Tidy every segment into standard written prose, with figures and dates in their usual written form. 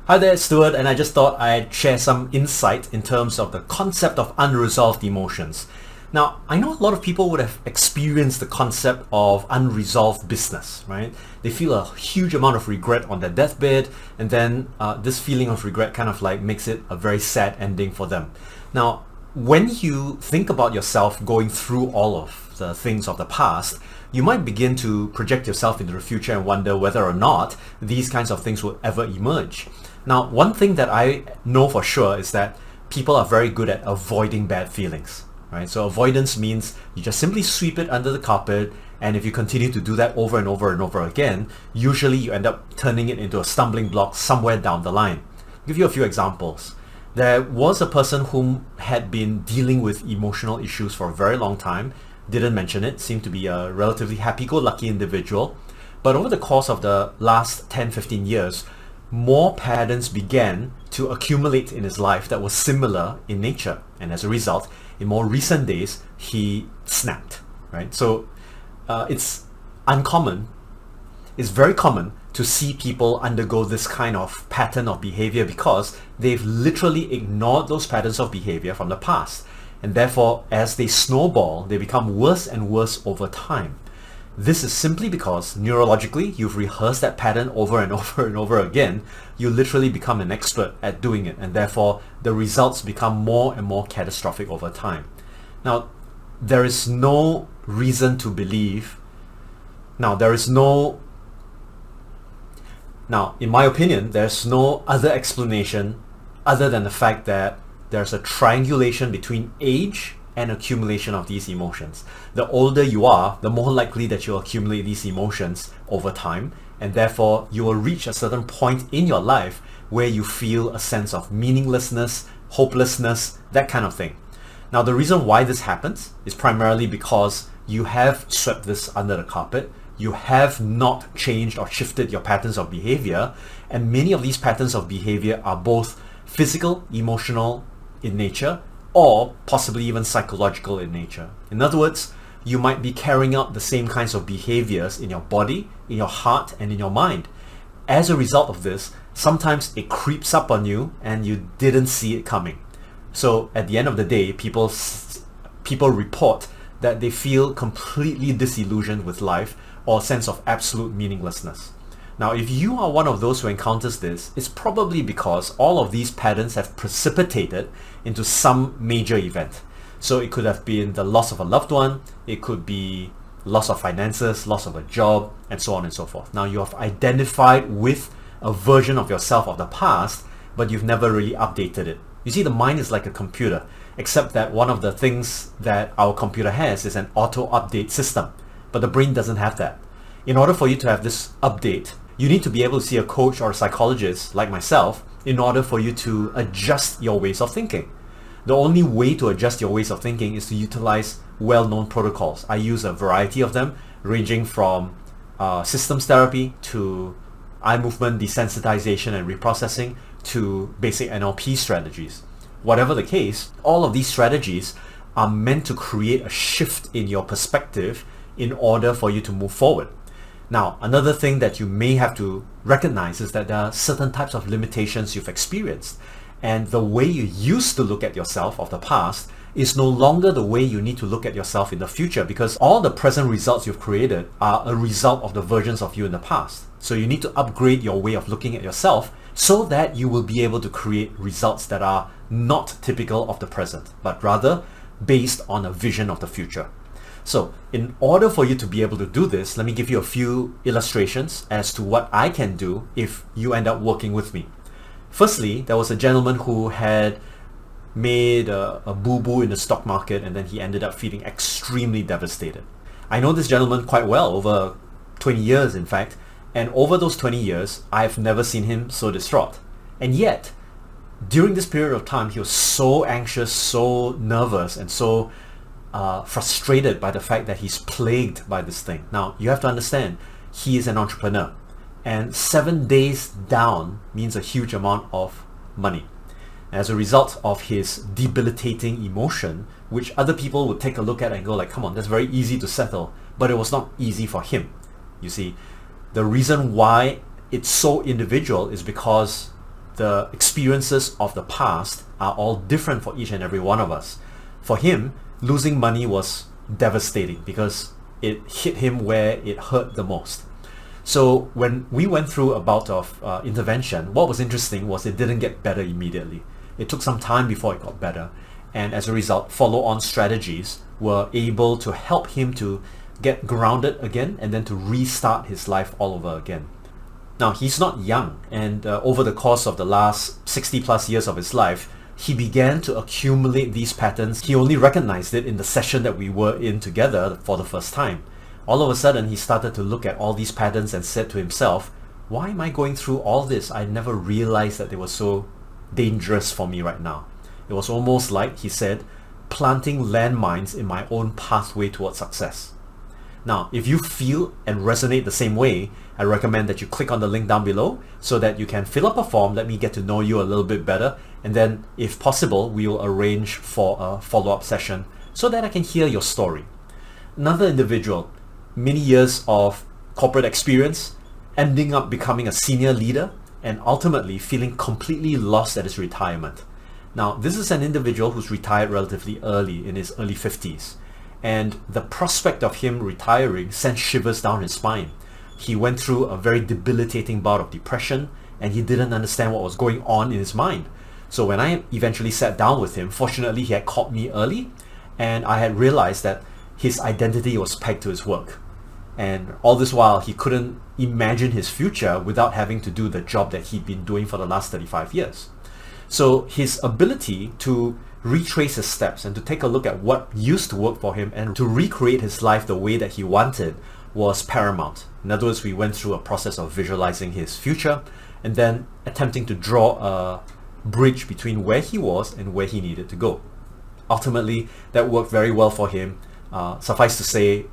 Hi there, it's Stuart, and I just thought I'd share some insight in terms of the concept of unresolved emotions. Now, I know a lot of people would have experienced the concept of unresolved business, right? They feel a huge amount of regret on their deathbed, and then this feeling of regret kind of like makes it a very sad ending for them. Now, when you think about yourself going through all of the things of the past, you might begin to project yourself into the future and wonder whether or not these kinds of things will ever emerge. Now, one thing that I know for sure is that people are very good at avoiding bad feelings, right? So avoidance means you just simply sweep it under the carpet, and if you continue to do that over and over and over again, usually you end up turning it into a stumbling block somewhere down the line. I'll give you a few examples. There was a person whom had been dealing with emotional issues for a very long time, didn't mention it, seemed to be a relatively happy-go-lucky individual, but over the course of the last 10-15 years, more patterns began to accumulate in his life that were similar in nature, and as a result, in more recent days, he snapped, right? So it's very common to see people undergo this kind of pattern of behavior because they've literally ignored those patterns of behavior from the past. And therefore, as they snowball, they become worse and worse over time. This is simply because neurologically, you've rehearsed that pattern over and over and over again. You literally become an expert at doing it, and therefore the results become more and more catastrophic over time. Now, there is no reason to believe. Now, in my opinion, there's no other explanation other than the fact that there's a triangulation between age and accumulation of these emotions. The older you are, the more likely that you'll accumulate these emotions over time, and therefore you will reach a certain point in your life where you feel a sense of meaninglessness, hopelessness, that kind of thing. Now, the reason why this happens is primarily because you have swept this under the carpet, you have not changed or shifted your patterns of behavior, and many of these patterns of behavior are both physical, emotional in nature, or possibly even psychological in nature. In other words, you might be carrying out the same kinds of behaviors in your body, in your heart, and in your mind. As a result of this, sometimes it creeps up on you and you didn't see it coming. So at the end of the day, people report that they feel completely disillusioned with life or a sense of absolute meaninglessness. Now, if you are one of those who encounters this, it's probably because all of these patterns have precipitated into some major event. So it could have been the loss of a loved one, it could be loss of finances, loss of a job, and so on and so forth. Now, you have identified with a version of yourself of the past, but you've never really updated it. You see, the mind is like a computer, except that one of the things that our computer has is an auto-update system, but the brain doesn't have that. In order for you to have this update, you need to be able to see a coach or a psychologist like myself in order for you to adjust your ways of thinking. The only way to adjust your ways of thinking is to utilize well-known protocols. I use a variety of them, ranging from systems therapy to eye movement desensitization and reprocessing to basic NLP strategies. Whatever the case, all of these strategies are meant to create a shift in your perspective in order for you to move forward. Now, another thing that you may have to recognize is that there are certain types of limitations you've experienced, and the way you used to look at yourself of the past is no longer the way you need to look at yourself in the future, because all the present results you've created are a result of the versions of you in the past. So you need to upgrade your way of looking at yourself so that you will be able to create results that are not typical of the present, but rather based on a vision of the future. So in order for you to be able to do this, let me give you a few illustrations as to what I can do if you end up working with me. Firstly, there was a gentleman who had made a boo-boo in the stock market, and then he ended up feeling extremely devastated. I know this gentleman quite well, over 20 years in fact, and over those 20 years, I've never seen him so distraught. And yet, during this period of time, he was so anxious, so nervous, and so frustrated by the fact that he's plagued by this thing. Now, you have to understand, he is an entrepreneur, and 7 days down means a huge amount of money. As a result of his debilitating emotion, which other people would take a look at and go like, come on, that's very easy to settle, but it was not easy for him. You see, the reason why it's so individual is because the experiences of the past are all different for each and every one of us. For him, losing money was devastating because it hit him where it hurt the most. So when we went through a bout of intervention, what was interesting was it didn't get better immediately. It took some time before it got better. And as a result, follow-on strategies were able to help him to get grounded again and then to restart his life all over again. Now, he's not young, and over the course of the last 60 plus years of his life, he began to accumulate these patterns. He only recognized it in the session that we were in together for the first time. All of a sudden, he started to look at all these patterns and said to himself, why am I going through all this? I never realized that they were so dangerous for me right now. It was almost like, he said, planting landmines in my own pathway towards success. Now, if you feel and resonate the same way, I recommend that you click on the link down below so that you can fill up a form, let me get to know you a little bit better, and then, if possible, we will arrange for a follow-up session so that I can hear your story. Another individual, many years of corporate experience, ending up becoming a senior leader, and ultimately feeling completely lost at his retirement. Now, this is an individual who's retired relatively early, in his early 50s. And the prospect of him retiring sent shivers down his spine. He went through a very debilitating bout of depression, and he didn't understand what was going on in his mind. So when I eventually sat down with him, fortunately he had caught me early, and I had realized that his identity was pegged to his work. And all this while, he couldn't imagine his future without having to do the job that he'd been doing for the last 35 years. So his ability to retrace his steps and to take a look at what used to work for him and to recreate his life the way that he wanted was paramount. In other words, we went through a process of visualizing his future and then attempting to draw a bridge between where he was and where he needed to go. Ultimately, that worked very well for him. Suffice to say,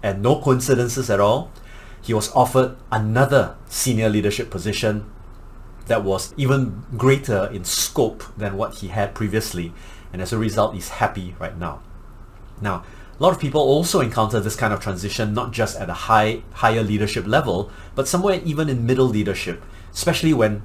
and no coincidences at all, he was offered another senior leadership position that was even greater in scope than what he had previously, and as a result, he's happy right now. Now, a lot of people also encounter this kind of transition not just at a higher leadership level, but somewhere even in middle leadership, especially when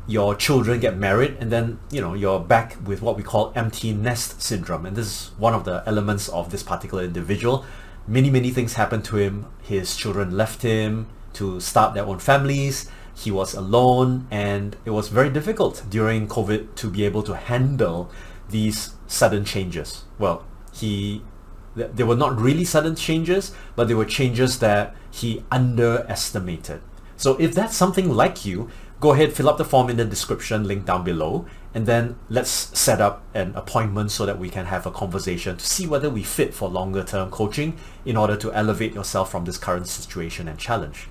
your children get married and then you're back with what we call empty nest syndrome. And this is one of the elements of this particular individual. Many things happened to him. His children left him to start their own families. He was alone, and it was very difficult during COVID to be able to handle these sudden changes. Well, they were not really sudden changes, but they were changes that he underestimated. So if that's something like you, go ahead, fill up the form in the description, link down below, and then let's set up an appointment so that we can have a conversation to see whether we fit for longer term coaching in order to elevate yourself from this current situation and challenge.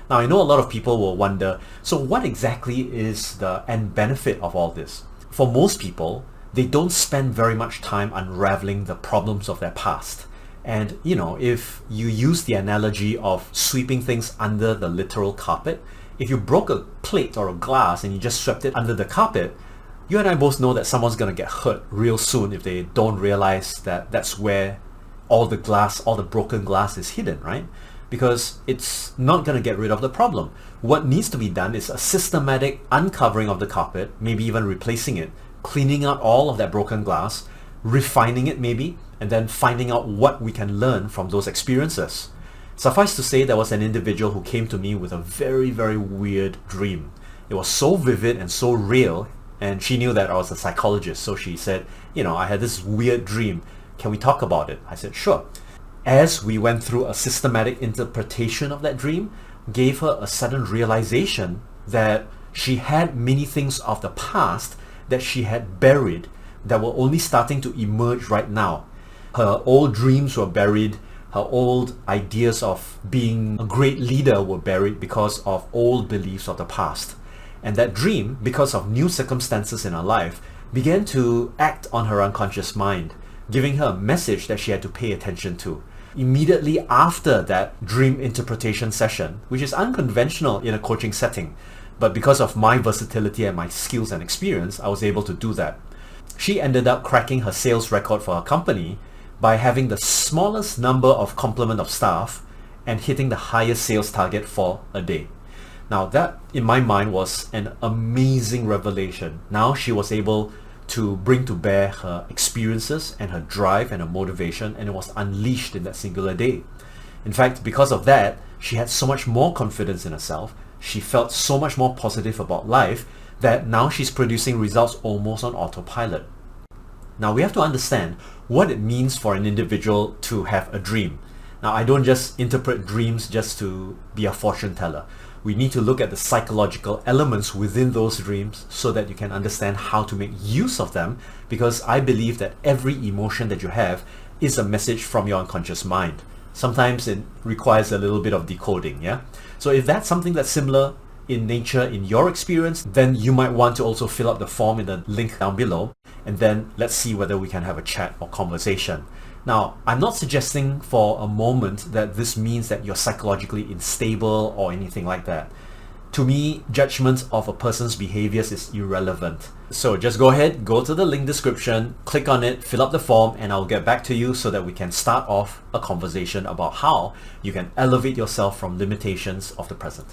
Now, I know a lot of people will wonder, so what exactly is the end benefit of all this? For most people, they don't spend very much time unraveling the problems of their past. And if you use the analogy of sweeping things under the literal carpet, if you broke a plate or a glass and you just swept it under the carpet, you and I both know that someone's going to get hurt real soon if they don't realize that that's where all the broken glass is hidden, right? Because it's not going to get rid of the problem. What needs to be done is a systematic uncovering of the carpet, maybe even replacing it, cleaning out all of that broken glass, refining it maybe, and then finding out what we can learn from those experiences. Suffice to say, there was an individual who came to me with a very weird dream. It was so vivid and so real, and she knew that I was a psychologist, so she said, I had this weird dream. Can we talk about it? I said, sure. As we went through a systematic interpretation of that dream, gave her a sudden realization that she had many things of the past that she had buried that were only starting to emerge right now. Her old dreams were buried. Her old ideas of being a great leader were buried because of old beliefs of the past. And that dream, because of new circumstances in her life, began to act on her unconscious mind, giving her a message that she had to pay attention to. Immediately after that dream interpretation session, which is unconventional in a coaching setting, but because of my versatility and my skills and experience, I was able to do that. She ended up cracking her sales record for her company by having the smallest number of complement of staff and hitting the highest sales target for a day. Now that, in my mind, was an amazing revelation. Now she was able to bring to bear her experiences and her drive and her motivation, and it was unleashed in that singular day. In fact, because of that, she had so much more confidence in herself. She felt so much more positive about life that now she's producing results almost on autopilot. Now we have to understand what it means for an individual to have a dream. Now I don't just interpret dreams just to be a fortune teller. We need to look at the psychological elements within those dreams so that you can understand how to make use of them, because I believe that every emotion that you have is a message from your unconscious mind. Sometimes it requires a little bit of decoding, yeah? So if that's something that's similar in nature in your experience, then you might want to also fill out the form in the link down below, and then let's see whether we can have a chat or conversation. Now, I'm not suggesting for a moment that this means that you're psychologically unstable or anything like that. To me, judgment of a person's behaviors is irrelevant. So just go ahead, go to the link description, click on it, fill up the form, and I'll get back to you so that we can start off a conversation about how you can elevate yourself from limitations of the present.